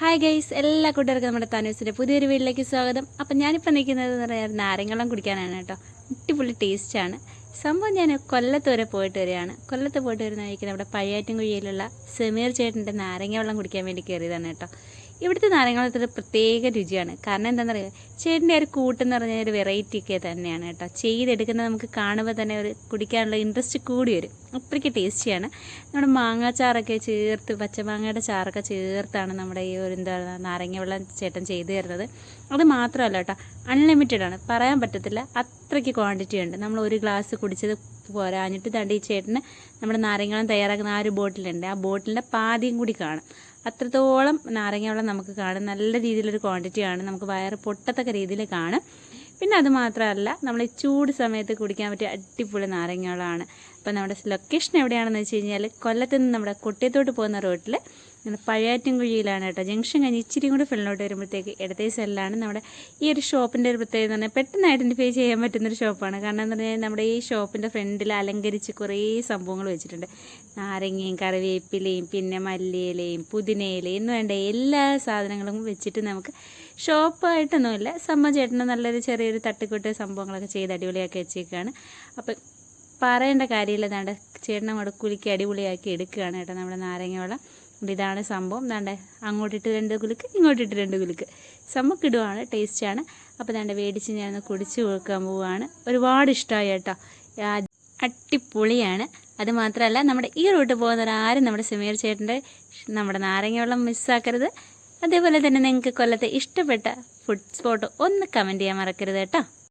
Hi guys, എല്ലാ കൂട്ടുകാർക്കും നമ്മുടെ തനൂസിൻ്റെ പുതിയൊരു വീട്ടിലേക്ക് സ്വാഗതം. അപ്പം ഞാനിപ്പോൾ നിൽക്കുന്നത് എന്ന് പറയാൻ നാരങ്ങവെള്ളം കുടിക്കാനാണ് കേട്ടോ. അടിപൊളി ടേസ്റ്റാണ് സംഭവം. ഞാൻ കൊല്ലത്ത് വരെ പോയിട്ട് വരികയാണ്. കൊല്ലത്ത് പോയിട്ട് വരുന്ന വഴിക്ക് നമ്മുടെ പയ്യാറ്റിൻകുഴിയിലുള്ള സമീർ ചേട്ടൻ്റെ നാരങ്ങ വെള്ളം കുടിക്കാൻ വേണ്ടി കയറിയതാണ് കേട്ടോ. ഇവിടുത്തെ നാരങ്ങവെള്ളത്തിന് പ്രത്യേക രുചിയാണ്. കാരണം എന്താണെന്നറിയാം, ചേട്ടൻ്റെ ഒരു കൂട്ടെന്ന് പറഞ്ഞാൽ ഒരു വെറൈറ്റി ഒക്കെ തന്നെയാണ് കേട്ടോ. ചെയ്തെടുക്കുന്നത് നമുക്ക് കാണുമ്പോൾ തന്നെ ഒരു കുടിക്കാനുള്ള ഇൻട്രസ്റ്റ് കൂടി വരും. അത്രയ്ക്ക് ടേസ്റ്റിയാണ്. നമ്മുടെ മാങ്ങാച്ചാറൊക്കെ ചേർത്ത്, പച്ചമാങ്ങയുടെ ചാറൊക്കെ ചേർത്താണ് നമ്മുടെ ഈ ഒരു നാരങ്ങ വെള്ളം ചേട്ടൻ ചെയ്തു തരുന്നത്. അത് മാത്രമല്ല കേട്ടോ, അൺലിമിറ്റഡ് ആണ്, പറയാൻ പറ്റത്തില്ല, അത്രയ്ക്ക് ക്വാണ്ടിറ്റി ഉണ്ട്. നമ്മൾ ഒരു ഗ്ലാസ് കുടിച്ചത് പോരാഞ്ഞിട്ട് തണ്ടി ഈ ചേട്ടന് നമ്മുടെ നാരങ്ങവെള്ളം തയ്യാറാക്കുന്ന ആ ഒരു ബോട്ടിലുണ്ട്, ആ ബോട്ടിലിൻ്റെ പാതിയും കൂടി കാണും. അത്രത്തോളം നാരങ്ങവെള്ളം നമുക്ക് കാണും. നല്ല രീതിയിലൊരു ക്വാണ്ടിറ്റിയാണ്, നമുക്ക് വയറ് പൊട്ടത്തക്ക രീതിയിൽ കാണും. പിന്നെ അത് മാത്രമല്ല, നമ്മൾ ഈ ചൂട് സമയത്ത് കുടിക്കാൻ പറ്റിയ അടിപൊളി നാരങ്ങവെള്ളമാണ്. അപ്പോൾ നമ്മുടെ ലൊക്കേഷൻ എവിടെയാണെന്ന് വെച്ച് കഴിഞ്ഞാൽ, കൊല്ലത്ത് നിന്ന് നമ്മുടെ കൊട്ടിയത്തോട്ട് പോകുന്ന റോട്ടിൽ പയ്യാറ്റിൻകുഴിയിലാണ് കേട്ടോ. ജംഗ്ഷൻ കഴിഞ്ഞ് ഇച്ചിരി കൂടി ഫ്രണ്ടിലോട്ട് വരുമ്പോഴത്തേക്ക് ഇടത്തേ സൈഡിലാണ് നമ്മുടെ ഈ ഒരു ഷോപ്പിൻ്റെ ഒരു പ്രത്യേകത എന്ന് പറഞ്ഞാൽ പെട്ടെന്ന് ഐഡൻറ്റിഫൈ ചെയ്യാൻ പറ്റുന്നൊരു ഷോപ്പാണ്. കാരണം എന്ന് പറഞ്ഞാൽ നമ്മുടെ ഈ ഷോപ്പിൻ്റെ ഫ്രണ്ടിൽ അലങ്കരിച്ച് കുറേ സംഭവങ്ങൾ വെച്ചിട്ടുണ്ട്. നാരങ്ങയും കറിവേപ്പിലയും പിന്നെ മല്ലിയിലയും പുതിനയിലയും എന്ന് വേണ്ട എല്ലാ സാധനങ്ങളും വെച്ചിട്ട് നമുക്ക് ഷോപ്പായിട്ടൊന്നുമില്ല, സംഭവം ചേട്ടന് നല്ലൊരു ചെറിയൊരു തട്ടിക്കൂട്ട് സംഭവങ്ങളൊക്കെ ചെയ്ത് അടിപൊളിയാക്കി വെച്ചേക്കാണ്. അപ്പം പറയേണ്ട കാര്യമില്ല, ദാണ്ട് ചേട്ടൻ അങ്ങോട്ട് കുലുക്കി അടിപൊളിയാക്കി എടുക്കുകയാണ് കേട്ടോ നമ്മുടെ നാരങ്ങ വെള്ളം. ഇതാണ് സംഭവം. ദാണ്ട് അങ്ങോട്ടിട്ട് 2 കുലുക്ക്, ഇങ്ങോട്ടിട്ട് 2 കുലുക്ക്, സംഭവം കിടുവാണ്, ടേസ്റ്റാണ്. അപ്പോൾ ദാണ്ട് മേടിച്ച് ഞാനൊന്ന് കുടിച്ച് നോക്കാൻ പോവുകയാണ്. ഒരുപാട് ഇഷ്ടമായി കേട്ടോ, അടിപൊളിയാണ്. അതുമാത്രമല്ല, നമ്മുടെ ഈ റൂട്ട് പോകുന്നവരാരും നമ്മുടെ സമീർ ചേട്ടൻ്റെ നമ്മുടെ നാരങ്ങ വെള്ളം മിസ്സാക്കരുത്. അതേപോലെ തന്നെ നിങ്ങൾക്ക് കൊല്ലത്തെ ഇഷ്ടപ്പെട്ട ഫുഡ് സ്പോട്ട് ഒന്ന് കമൻറ്റ് ചെയ്യാൻ മറക്കരുത് കേട്ടോ.